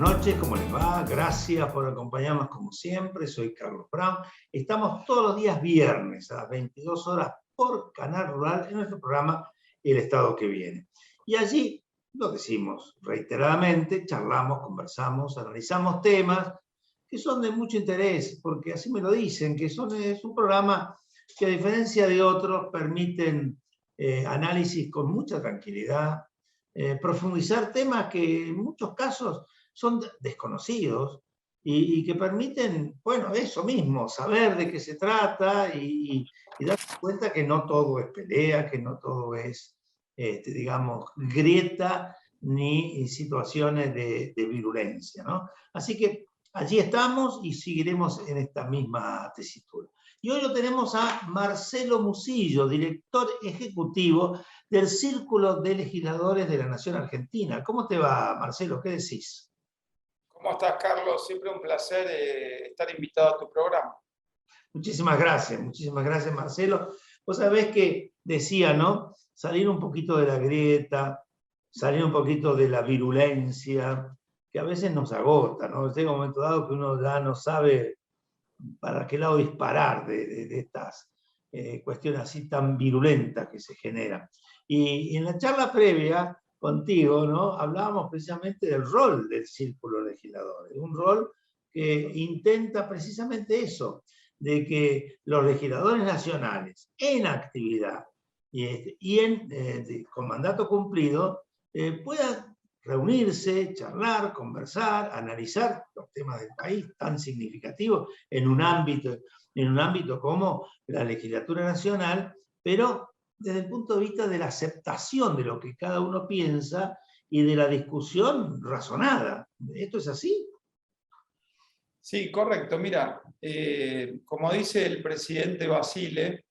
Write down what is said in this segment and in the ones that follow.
noches, ¿cómo les va? Gracias por acompañarnos como siempre. Soy Carlos Brown. Estamos todos los días viernes a las 22 horas por Canal Rural en nuestro programa El Estado que Viene. Y allí lo decimos reiteradamente, charlamos, conversamos, analizamos temas que son de mucho interés, porque así me lo dicen, que es un programa que a diferencia de otros permiten análisis con mucha tranquilidad, profundizar temas que en muchos casos son desconocidos y que permiten, bueno, eso mismo, saber de qué se trata y darse cuenta que no todo es pelea, que no todo es, digamos, grieta ni situaciones de virulencia, ¿no? Así que allí estamos y seguiremos en esta misma tesitura. Y hoy lo tenemos a Marcelo Musillo, director ejecutivo del Círculo de Legisladores de la Nación Argentina. ¿Cómo te va, Marcelo? ¿Qué decís? ¿Cómo estás, Carlos? Siempre un placer estar invitado a tu programa. Muchísimas gracias, Marcelo. Vos sabés que decía, ¿no? Salir un poquito de la grieta, salir un poquito de la virulencia, que a veces nos agota, ¿no? Llega un momento dado que uno ya no sabe para qué lado disparar de estas cuestiones así tan virulentas que se generan. Y en la charla previa contigo, ¿no? Hablábamos precisamente del rol del Círculo Legislador, un rol que intenta precisamente eso, de que los legisladores nacionales en actividad con mandato cumplido puedan reunirse, charlar, conversar, analizar los temas del país tan significativos en un ámbito como la legislatura nacional, pero desde el punto de vista de la aceptación de lo que cada uno piensa y de la discusión razonada. ¿Esto es así? Sí, correcto. Mira, como dice el presidente Basile,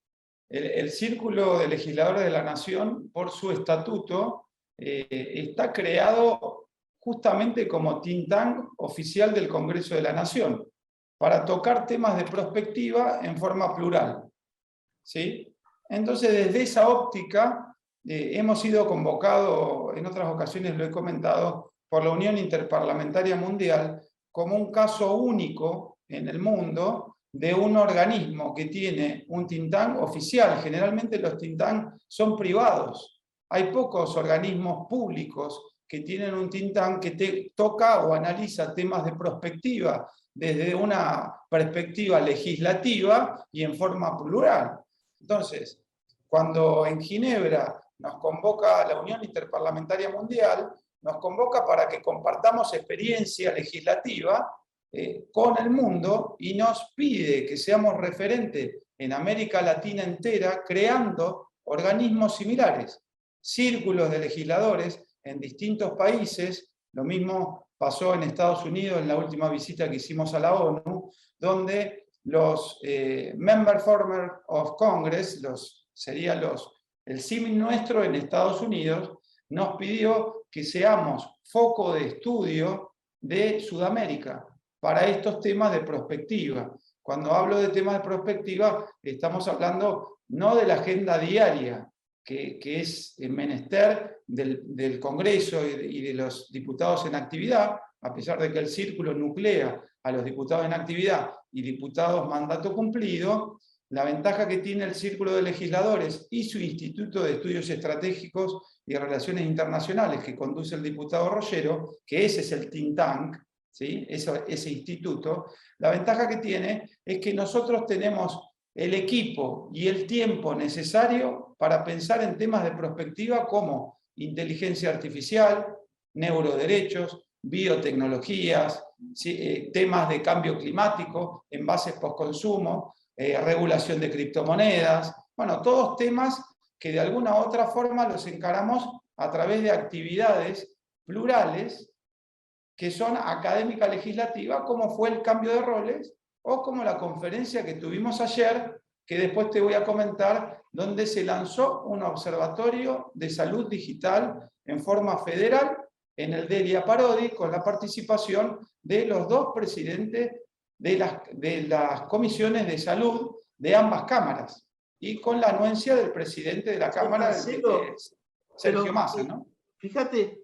el Círculo de Legisladores de la Nación, por su estatuto, está creado justamente como think tank oficial del Congreso de la Nación, para tocar temas de prospectiva en forma plural, ¿sí? Entonces, desde esa óptica, hemos sido convocados, en otras ocasiones lo he comentado, por la Unión Interparlamentaria Mundial, como un caso único en el mundo de un organismo que tiene un think tank oficial. Generalmente los think tank son privados. Hay pocos organismos públicos que tienen un think tank que toca o analiza temas de prospectiva desde una perspectiva legislativa y en forma plural. Entonces, cuando en Ginebra nos convoca la Unión Interparlamentaria Mundial, nos convoca para que compartamos experiencia legislativa con el mundo y nos pide que seamos referentes en América Latina entera creando organismos similares, círculos de legisladores en distintos países. Lo mismo pasó en Estados Unidos en la última visita que hicimos a la ONU, donde los Member Former of Congress, el símil nuestro en Estados Unidos, nos pidió que seamos foco de estudio de Sudamérica para estos temas de prospectiva. Cuando hablo de temas de prospectiva, estamos hablando no de la agenda diaria, que es el menester del Congreso y de los diputados en actividad, a pesar de que el círculo nuclea a los diputados en actividad y diputados mandato cumplido. La ventaja que tiene el Círculo de Legisladores y su Instituto de Estudios Estratégicos y Relaciones Internacionales que conduce el diputado Rollero, que ese es el think tank, ¿sí? ese instituto, la ventaja que tiene es que nosotros tenemos el equipo y el tiempo necesario para pensar en temas de prospectiva como inteligencia artificial, neuroderechos, biotecnologías, temas de cambio climático, envases postconsumo, regulación de criptomonedas, bueno, todos temas que de alguna u otra forma los encaramos a través de actividades plurales que son académica legislativa, como fue el cambio de roles, o como la conferencia que tuvimos ayer, que después te voy a comentar, donde se lanzó un observatorio de salud digital en forma federal en el Delia Parodi, con la participación de los dos presidentes de las comisiones de salud de ambas cámaras, y con la anuencia del presidente de la Cámara, Marcelo, Sergio Massa, ¿no? Fíjate,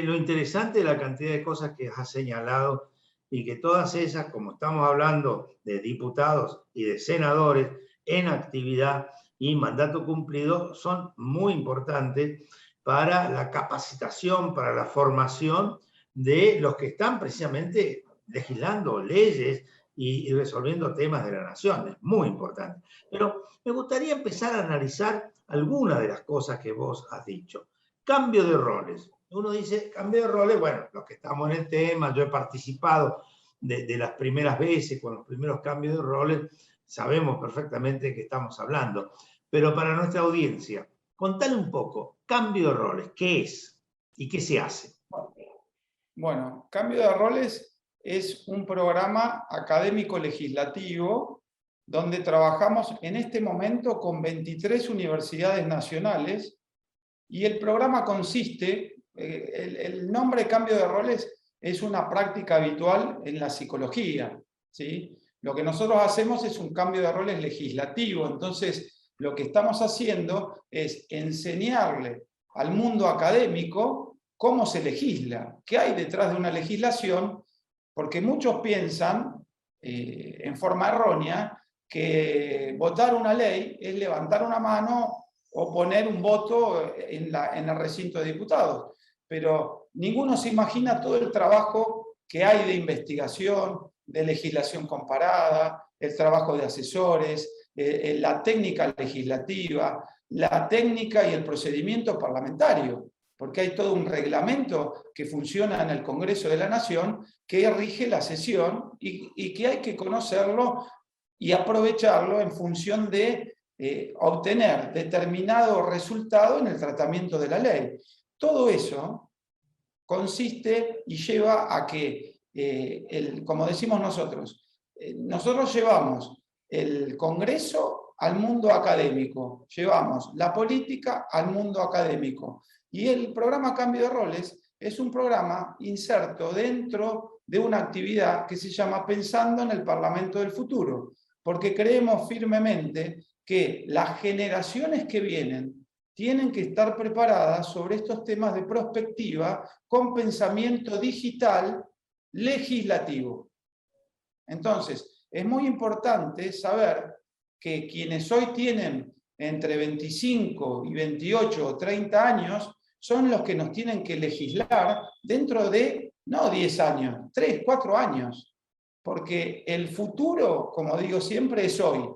lo interesante de la cantidad de cosas que has señalado y que todas esas, como estamos hablando de diputados y de senadores en actividad y mandato cumplido, son muy importantes para la capacitación, para la formación de los que están precisamente legislando leyes y resolviendo temas de la nación. Es muy importante. Pero me gustaría empezar a analizar algunas de las cosas que vos has dicho. Cambio de roles. Uno dice, cambio de roles, bueno, los que estamos en el tema, yo he participado de las primeras veces, con los primeros cambios de roles, sabemos perfectamente de qué estamos hablando. Pero para nuestra audiencia, contale un poco, cambio de roles, ¿qué es y qué se hace? Bueno, Cambio de Roles es un programa académico legislativo donde trabajamos en este momento con 23 universidades nacionales y el programa consiste, el nombre Cambio de Roles es una práctica habitual en la psicología, ¿sí? Lo que nosotros hacemos es un cambio de roles legislativo, entonces lo que estamos haciendo es enseñarle al mundo académico cómo se legisla, qué hay detrás de una legislación, porque muchos piensan, en forma errónea, que votar una ley es levantar una mano o poner un voto en el recinto de diputados. Pero ninguno se imagina todo el trabajo que hay de investigación, de legislación comparada, el trabajo de asesores, la técnica legislativa, la técnica y el procedimiento parlamentario, porque hay todo un reglamento que funciona en el Congreso de la Nación que rige la sesión y que hay que conocerlo y aprovecharlo en función de obtener determinado resultado en el tratamiento de la ley. Todo eso consiste y lleva a que, como decimos nosotros, nosotros llevamos el Congreso al mundo académico, llevamos la política al mundo académico. Y el programa Cambio de Roles es un programa inserto dentro de una actividad que se llama Pensando en el Parlamento del Futuro, porque creemos firmemente que las generaciones que vienen tienen que estar preparadas sobre estos temas de prospectiva con pensamiento digital legislativo. Entonces, es muy importante saber que quienes hoy tienen entre 25 y 28 o 30 años son los que nos tienen que legislar dentro de, no 10 años, 3, 4 años. Porque el futuro, como digo siempre, es hoy.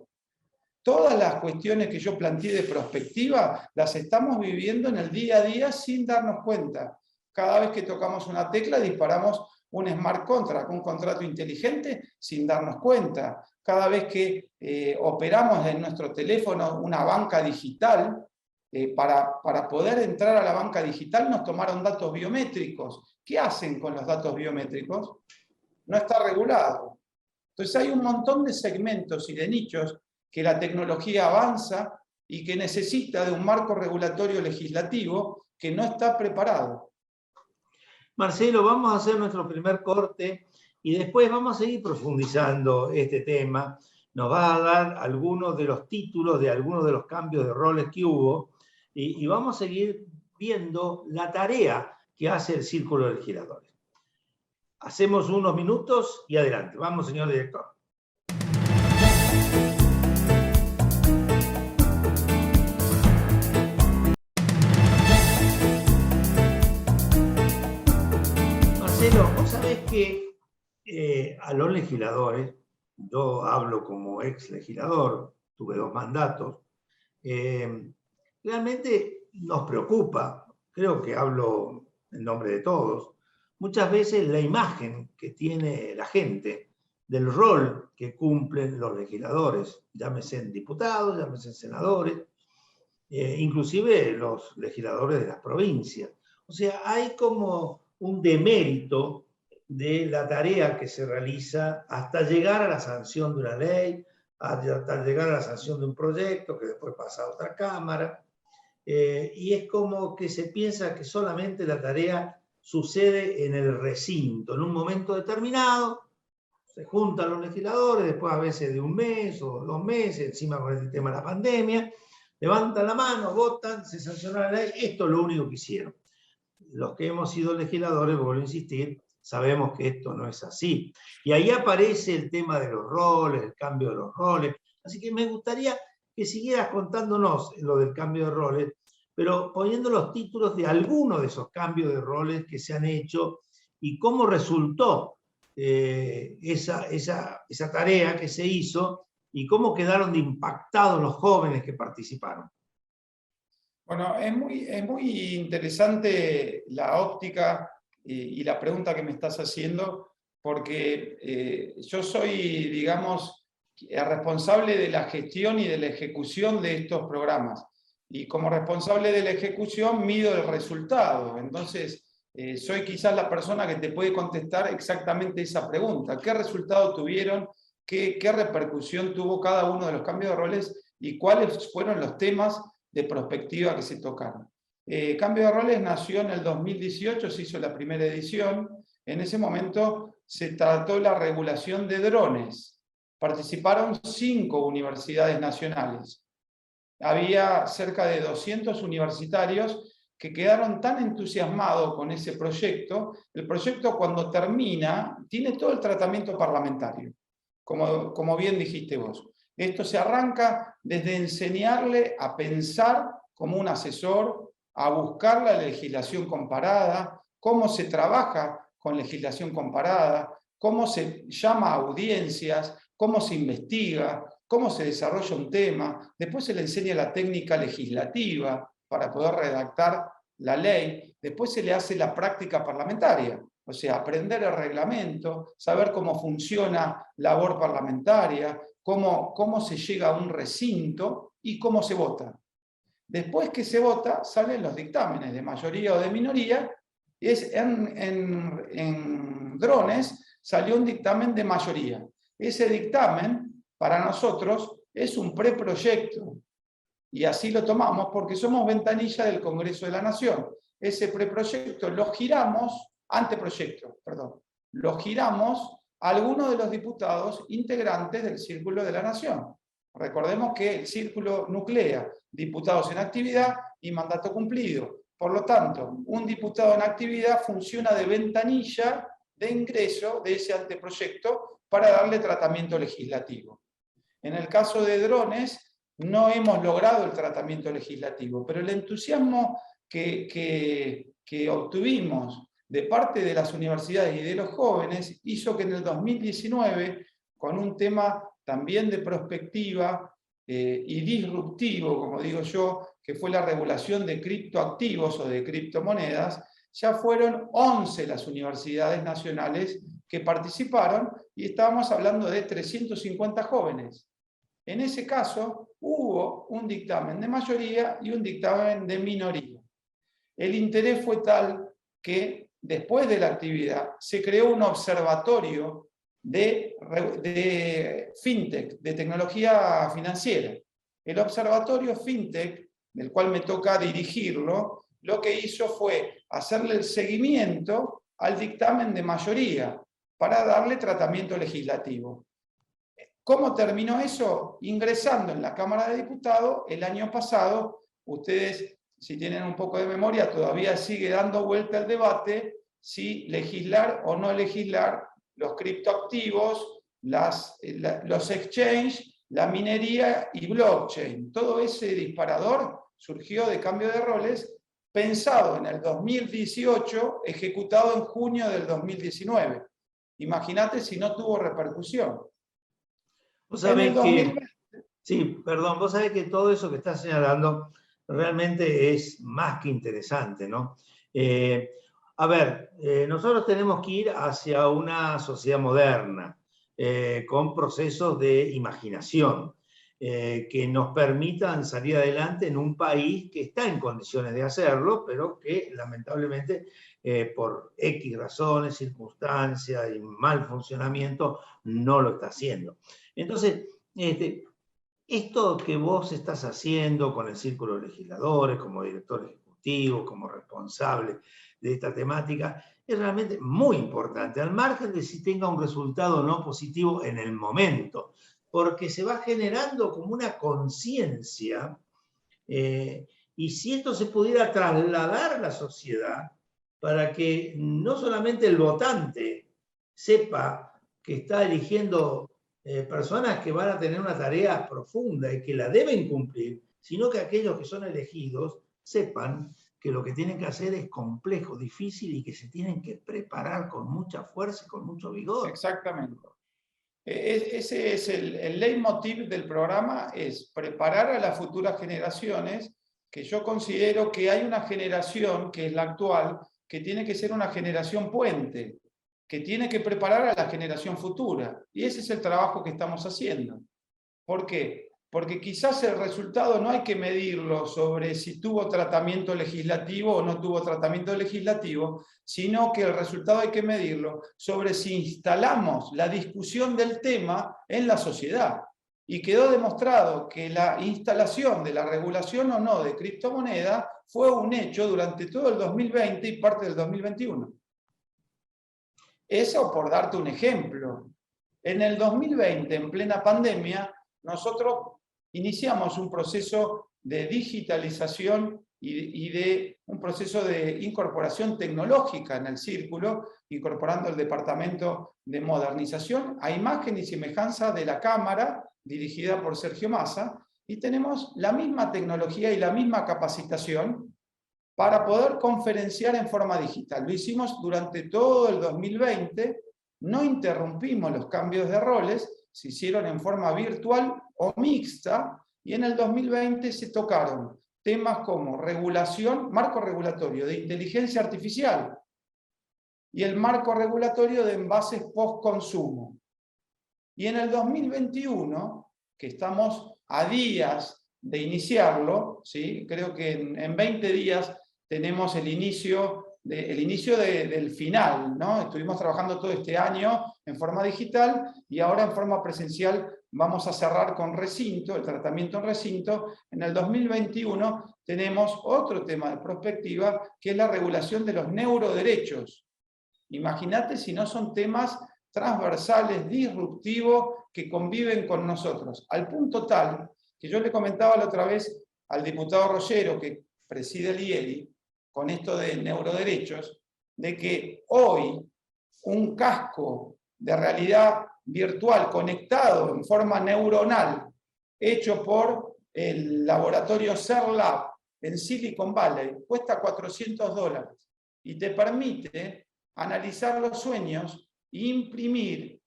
Todas las cuestiones que yo planteé de prospectiva las estamos viviendo en el día a día sin darnos cuenta. Cada vez que tocamos una tecla disparamos un smart contract, un contrato inteligente, sin darnos cuenta. Cada vez que operamos en nuestro teléfono una banca digital, para poder entrar a la banca digital nos tomaron datos biométricos. ¿Qué hacen con los datos biométricos? No está regulado. Entonces hay un montón de segmentos y de nichos que la tecnología avanza y que necesita de un marco regulatorio legislativo que no está preparado. Marcelo, vamos a hacer nuestro primer corte y después vamos a seguir profundizando este tema. Nos va a dar algunos de los títulos de algunos de los cambios de roles que hubo y vamos a seguir viendo la tarea que hace el Círculo de Legisladores. Hacemos unos minutos y adelante. Vamos, señor director. Marcelo, vos sabés que a los legisladores, yo hablo como ex legislador, tuve 2 mandatos, realmente nos preocupa, creo que hablo en nombre de todos, muchas veces la imagen que tiene la gente del rol que cumplen los legisladores, llámese diputados, llámese senadores, inclusive los legisladores de las provincias. O sea, hay como un demérito de la tarea que se realiza hasta llegar a la sanción de una ley, hasta llegar a la sanción de un proyecto que después pasa a otra cámara. Y es como que se piensa que solamente la tarea sucede en el recinto, en un momento determinado, se juntan los legisladores, después a veces de un mes o 2 meses, encima con el tema de la pandemia, levantan la mano, votan, se sanciona la ley, esto es lo único que hicieron. los que hemos sido legisladores, vuelvo a insistir, sabemos que esto no es así. Y ahí aparece el tema de los roles, el cambio de los roles. Así que me gustaría que siguieras contándonos lo del cambio de roles, pero poniendo los títulos de algunos de esos cambios de roles que se han hecho y cómo resultó esa tarea que se hizo y cómo quedaron de impactados los jóvenes que participaron. Bueno, es muy interesante la óptica y la pregunta que me estás haciendo, porque yo soy, digamos, responsable de la gestión y de la ejecución de estos programas. Y como responsable de la ejecución mido el resultado. Entonces, soy quizás la persona que te puede contestar exactamente esa pregunta. ¿Qué resultado tuvieron? ¿Qué repercusión tuvo cada uno de los cambios de roles? ¿Y cuáles fueron los temas de prospectiva que se tocaron? Cambio de roles nació en el 2018, se hizo la primera edición. En ese momento se trató la regulación de drones. Participaron 5 universidades nacionales. Había cerca de 200 universitarios que quedaron tan entusiasmados con ese proyecto. El proyecto, cuando termina, tiene todo el tratamiento parlamentario, como bien dijiste vos. Esto se arranca desde enseñarle a pensar como un asesor, a buscar la legislación comparada, cómo se trabaja con legislación comparada, cómo se llama a audiencias, cómo se investiga, cómo se desarrolla un tema. Después se le enseña la técnica legislativa para poder redactar la ley. Después se le hace la práctica parlamentaria, o sea, aprender el reglamento, saber cómo funciona la labor parlamentaria, cómo se llega a un recinto y cómo se vota. Después que se vota, salen los dictámenes de mayoría o de minoría. En drones salió un dictamen de mayoría. Ese dictamen, para nosotros, es un preproyecto. Y así lo tomamos porque somos ventanilla del Congreso de la Nación. Ese preproyecto lo giramos, anteproyecto, perdón, lo giramos a algunos de los diputados integrantes del Círculo de la Nación. Recordemos que el Círculo nuclea diputados en actividad y mandato cumplido. Por lo tanto, un diputado en actividad funciona de ventanilla de ingreso de ese anteproyecto para darle tratamiento legislativo. En el caso de drones, no hemos logrado el tratamiento legislativo, pero el entusiasmo que obtuvimos de parte de las universidades y de los jóvenes hizo que en el 2019, con un tema también de prospectiva y disruptivo, como digo yo, que fue la regulación de criptoactivos o de criptomonedas, ya fueron 11 las universidades nacionales que participaron y estábamos hablando de 350 jóvenes. En ese caso hubo un dictamen de mayoría y un dictamen de minoría. El interés fue tal que después de la actividad se creó un observatorio de fintech, de tecnología financiera. El observatorio fintech, del cual me toca dirigirlo, lo que hizo fue hacerle el seguimiento al dictamen de mayoría para darle tratamiento legislativo. ¿Cómo terminó eso? Ingresando en la Cámara de Diputados el año pasado. Ustedes, si tienen un poco de memoria, todavía sigue dando vuelta el debate si legislar o no legislar los criptoactivos, los exchanges, la minería y blockchain. Todo ese disparador surgió de cambio de roles pensado en el 2018, ejecutado en junio del 2019. Imagínate si no tuvo repercusión. Vos sabés que, sí, perdón, vos sabés que todo eso que estás señalando realmente es más que interesante, ¿no? A ver, nosotros tenemos que ir hacia una sociedad moderna, con procesos de imaginación, que nos permitan salir adelante en un país que está en condiciones de hacerlo, pero que lamentablemente por X razones, circunstancias y mal funcionamiento no lo está haciendo. Entonces, esto que vos estás haciendo con el Círculo de Legisladores, como director ejecutivo, como responsable de esta temática, es realmente muy importante, al margen de si tenga un resultado o no positivo en el momento, porque se va generando como una conciencia, y si esto se pudiera trasladar a la sociedad, para que no solamente el votante sepa que está eligiendo personas que van a tener una tarea profunda y que la deben cumplir, sino que aquellos que son elegidos sepan que lo que tienen que hacer es complejo, difícil y que se tienen que preparar con mucha fuerza y con mucho vigor. Exactamente. Ese es el leitmotiv del programa, es preparar a las futuras generaciones, que yo considero que hay una generación, que es la actual, que tiene que ser una generación puente, que tiene que preparar a la generación futura. Y ese es el trabajo que estamos haciendo. ¿Por qué? Porque quizás el resultado no hay que medirlo sobre si tuvo tratamiento legislativo o no tuvo tratamiento legislativo, sino que el resultado hay que medirlo sobre si instalamos la discusión del tema en la sociedad. Y quedó demostrado que la instalación de la regulación o no de criptomoneda fue un hecho durante todo el 2020 y parte del 2021. Eso por darte un ejemplo. En el 2020, en plena pandemia, nosotros iniciamos un proceso de digitalización y de un proceso de incorporación tecnológica en el círculo, incorporando el departamento de modernización a imagen y semejanza de la Cámara, dirigida por Sergio Massa, y tenemos la misma tecnología y la misma capacitación para poder conferenciar en forma digital. Lo hicimos durante todo el 2020, no interrumpimos los cambios de roles, se hicieron en forma virtual o mixta, y en el 2020 se tocaron temas como regulación, marco regulatorio de inteligencia artificial y el marco regulatorio de envases post-consumo. Y en el 2021, que estamos a días de iniciarlo, ¿sí? Creo que en 20 días tenemos el inicio del final, ¿no? Estuvimos trabajando todo este año en forma digital y ahora en forma presencial vamos a cerrar con recinto, el tratamiento en recinto. En el 2021 tenemos otro tema de perspectiva, que es la regulación de los neuroderechos. Imagínate si no son temas transversales, disruptivos, que conviven con nosotros, al punto tal que yo le comentaba la otra vez al diputado Rollero, que preside el IELI, con esto de neuroderechos, de que hoy un casco de realidad virtual conectado en forma neuronal, hecho por el laboratorio CERLab en Silicon Valley, cuesta $400 y te permite analizar los sueños e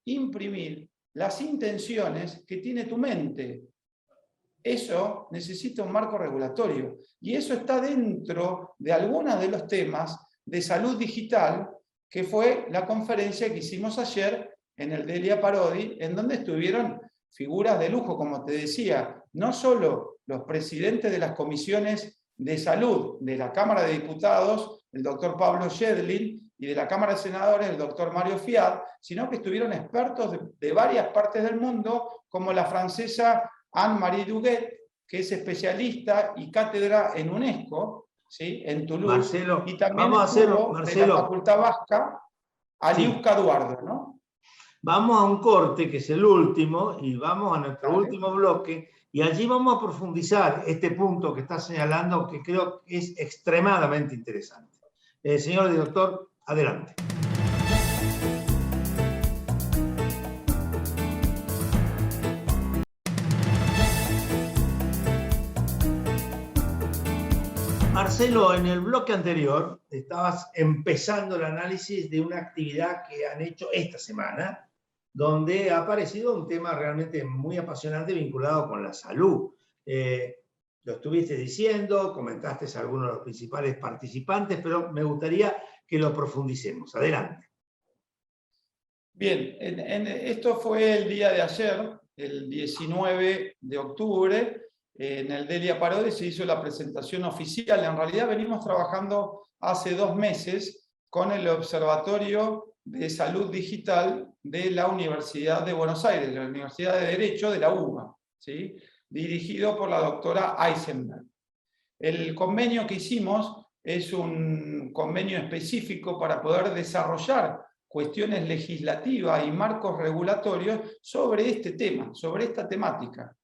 imprimir las intenciones que tiene tu mente. Eso necesita un marco regulatorio y eso está dentro de algunos de los temas de salud digital, que fue la conferencia que hicimos ayer en el Delia Parodi, en donde estuvieron figuras de lujo, como te decía, no solo los presidentes de las comisiones de salud de la Cámara de Diputados, el doctor Pablo Schedlin, y de la Cámara de Senadores, el doctor Mario Fiat, sino que estuvieron expertos de varias partes del mundo, como la francesa Anne-Marie Duguet, que es especialista y cátedra en UNESCO, ¿sí? En Toulouse, Marcelo, y también vamos a hacerlo, estuvo Marcelo. de la Facultad Vasca, Aliuska Eduardo, ¿no? Vamos a un corte, que es el último, y vamos a nuestro Dale. último bloque, y allí vamos a profundizar este punto que está señalando, que creo que es extremadamente interesante. Señor director, adelante. Marcelo, en el bloque anterior estabas empezando el análisis de una actividad que han hecho esta semana, donde ha aparecido un tema realmente muy apasionante vinculado con la salud. Lo estuviste diciendo, comentaste a algunos de los principales participantes, pero me gustaría que lo profundicemos. Adelante. Bien, esto fue el día de ayer, el 19 de octubre, en el Delia Parodi se hizo la presentación oficial. En realidad venimos trabajando hace 2 meses con el Observatorio de Salud Digital de la Universidad de Buenos Aires, la Universidad de Derecho de la UBA, ¿sí? Dirigido por la doctora Eisenberg. El convenio que hicimos es un convenio específico para poder desarrollar cuestiones legislativas y marcos regulatorios sobre este tema, sobre esta temática.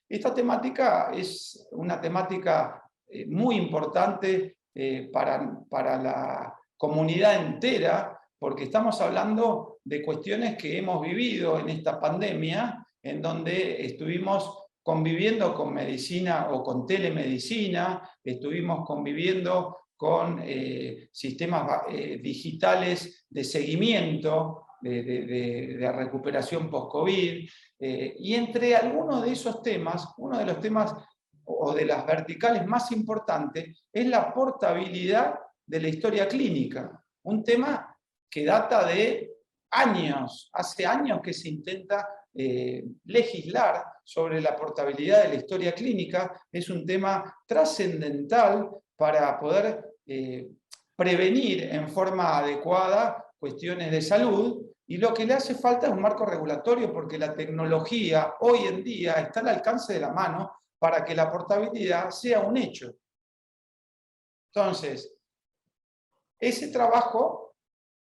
Esta temática es una temática muy importante para la comunidad entera, porque estamos hablando de cuestiones que hemos vivido en esta pandemia, en donde estuvimos conviviendo con medicina o con telemedicina, estuvimos conviviendo con sistemas digitales de seguimiento, de recuperación post-COVID, y entre algunos de esos temas, uno de los temas o de las verticales más importantes es la portabilidad de la historia clínica, un tema que data de años, hace años que se intenta legislar sobre la portabilidad de la historia clínica, es un tema trascendental para poder prevenir en forma adecuada cuestiones de salud, y lo que le hace falta es un marco regulatorio, porque la tecnología hoy en día está al alcance de la mano para que la portabilidad sea un hecho. Entonces, ese trabajo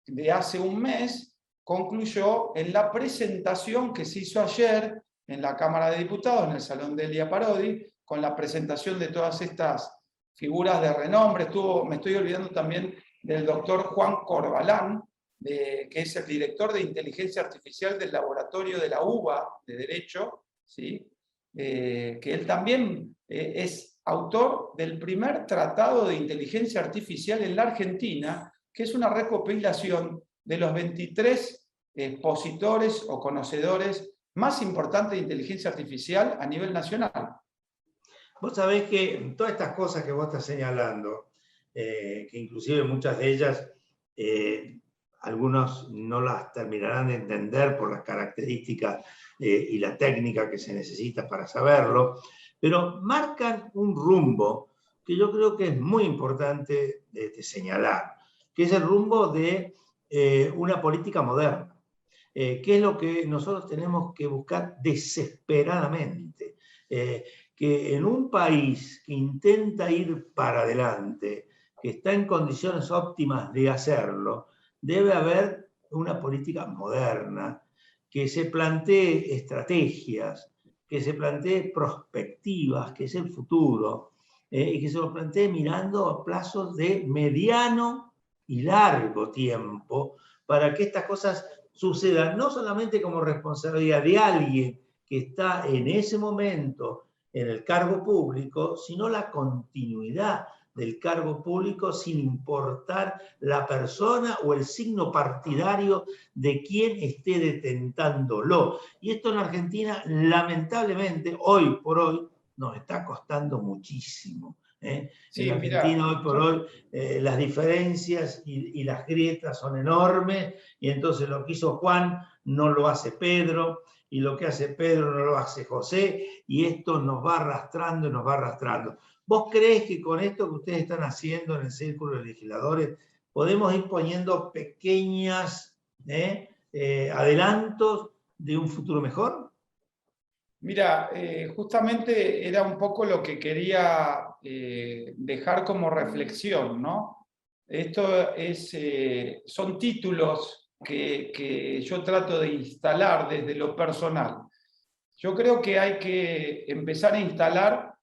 de hace un mes concluyó en la presentación que se hizo ayer en la Cámara de Diputados, en el Salón de Elia Parodi, con la presentación de todas estas figuras de renombre. Me estoy olvidando también del doctor Juan Corbalán, que es el director de inteligencia artificial del laboratorio de la UBA de Derecho, ¿sí? Que él también es autor del primer tratado de inteligencia artificial en la Argentina, que es una recopilación de los 23 expositores o conocedores más importantes de inteligencia artificial a nivel nacional. Vos sabés que todas estas cosas que vos estás señalando, que inclusive muchas de ellas, algunos no las terminarán de entender por las características y la técnica que se necesita para saberlo, pero marcan un rumbo que yo creo que es muy importante de señalar, que es el rumbo de una política moderna, que es lo que nosotros tenemos que buscar desesperadamente. Que en un país que intenta ir para adelante, que está en condiciones óptimas de hacerlo, debe haber una política moderna, que se plantee estrategias, que se plantee perspectivas, que es el futuro, y que se lo plantee mirando a plazos de mediano y largo tiempo, para que estas cosas sucedan no solamente como responsabilidad de alguien que está en ese momento en el cargo público, sino la continuidad del cargo público sin importar la persona o el signo partidario de quien esté detentándolo. Y esto en Argentina, lamentablemente, hoy por hoy, nos está costando muchísimo. Sí, en Argentina, hoy por hoy, las diferencias y las grietas son enormes, y entonces lo que hizo Juan no lo hace Pedro, y lo que hace Pedro no lo hace José, y esto nos va arrastrando y nos va arrastrando. ¿Vos creés que con esto que ustedes están haciendo en el Círculo de Legisladores podemos ir poniendo pequeñas adelantos de un futuro mejor? Mira, justamente era un poco lo que quería dejar como reflexión, ¿no? Esto son títulos que yo trato de instalar desde lo personal. Yo creo que hay que empezar a instalar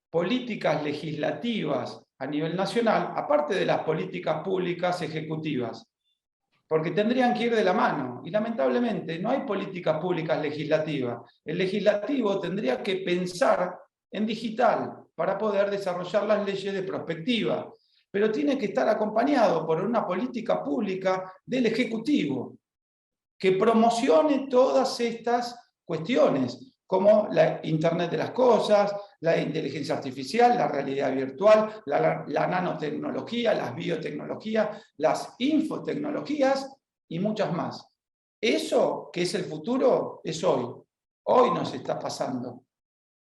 políticas legislativas a nivel nacional, aparte de las políticas públicas ejecutivas, porque tendrían que ir de la mano, y lamentablemente no hay políticas públicas legislativas. El legislativo tendría que pensar en digital para poder desarrollar las leyes de prospectiva, pero tiene que estar acompañado por una política pública del Ejecutivo que promocione todas estas cuestiones, como la Internet de las Cosas, la inteligencia artificial, la realidad virtual, la nanotecnología, las biotecnologías, las infotecnologías y muchas más. Eso, que es el futuro, es hoy. Hoy nos está pasando.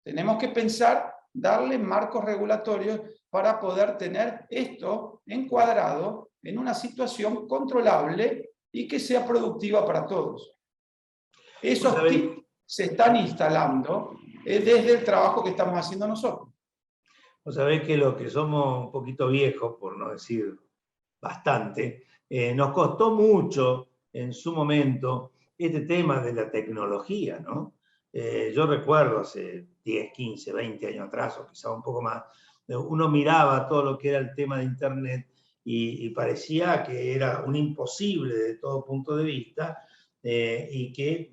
Tenemos que pensar, darle marcos regulatorios para poder tener esto encuadrado en una situación controlable y que sea productiva para todos. Esos tips se están instalando desde el trabajo que estamos haciendo nosotros. Vos sabés que los que somos un poquito viejos, por no decir bastante, nos costó mucho en su momento este tema de la tecnología, ¿no? Yo recuerdo hace 10, 15, 20 años atrás, o quizá un poco más, uno miraba todo lo que era el tema de Internet y parecía que era un imposible de todo punto de vista y que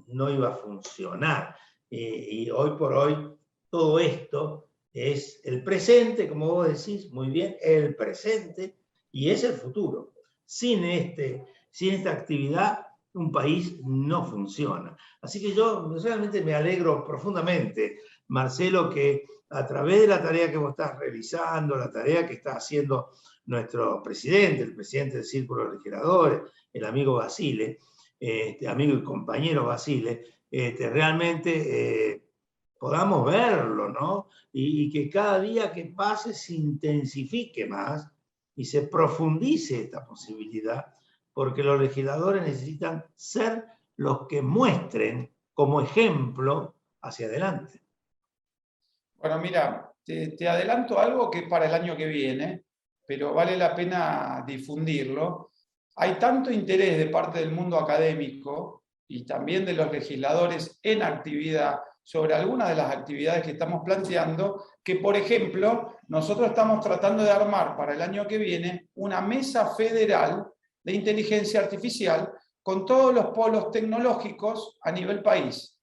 no iba a funcionar. Y hoy por hoy todo esto es el presente, como vos decís muy bien, el presente, y es el futuro. Sin esta actividad, un país no funciona. Así que yo realmente me alegro profundamente, Marcelo, que a través de la tarea que vos estás realizando, la tarea que está haciendo nuestro presidente, el presidente del Círculo de Legisladores, el amigo Basile, amigo y compañero Basile, realmente podamos verlo, ¿no? Y que cada día que pase se intensifique más y se profundice esta posibilidad, porque los legisladores necesitan ser los que muestren como ejemplo hacia adelante. Bueno, mira, te adelanto algo que para el año que viene, pero vale la pena difundirlo. Hay tanto interés de parte del mundo académico y también de los legisladores en actividad sobre algunas de las actividades que estamos planteando, que por ejemplo, nosotros estamos tratando de armar para el año que viene una mesa federal de inteligencia artificial con todos los polos tecnológicos a nivel país.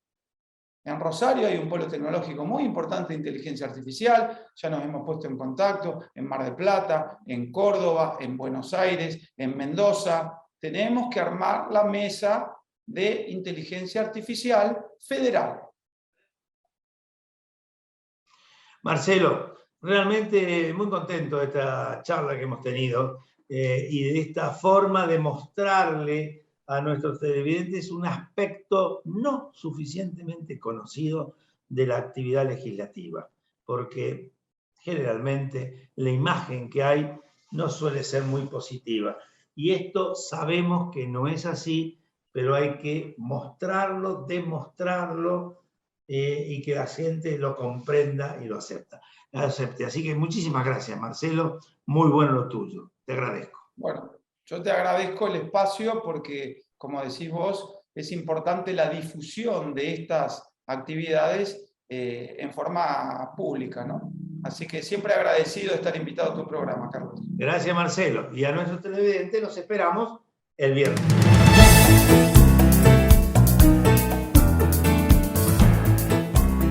En Rosario hay un polo tecnológico muy importante de inteligencia artificial, ya nos hemos puesto en contacto en Mar del Plata, en Córdoba, en Buenos Aires, en Mendoza. Tenemos que armar la mesa de inteligencia artificial federal. Marcelo, realmente muy contento de esta charla que hemos tenido y de esta forma de mostrarle a nuestros televidentes un aspecto no suficientemente conocido de la actividad legislativa, porque generalmente la imagen que hay no suele ser muy positiva. Y esto sabemos que no es así, pero hay que mostrarlo, demostrarlo y que la gente lo comprenda y lo acepte. Así que muchísimas gracias, Marcelo. Muy bueno lo tuyo. Te agradezco. Bueno, yo te agradezco el espacio porque, como decís vos, es importante la difusión de estas actividades en forma pública, ¿no? Así que siempre agradecido de estar invitado a tu programa, Carlos. Gracias, Marcelo. Y a nuestros televidentes los esperamos el viernes.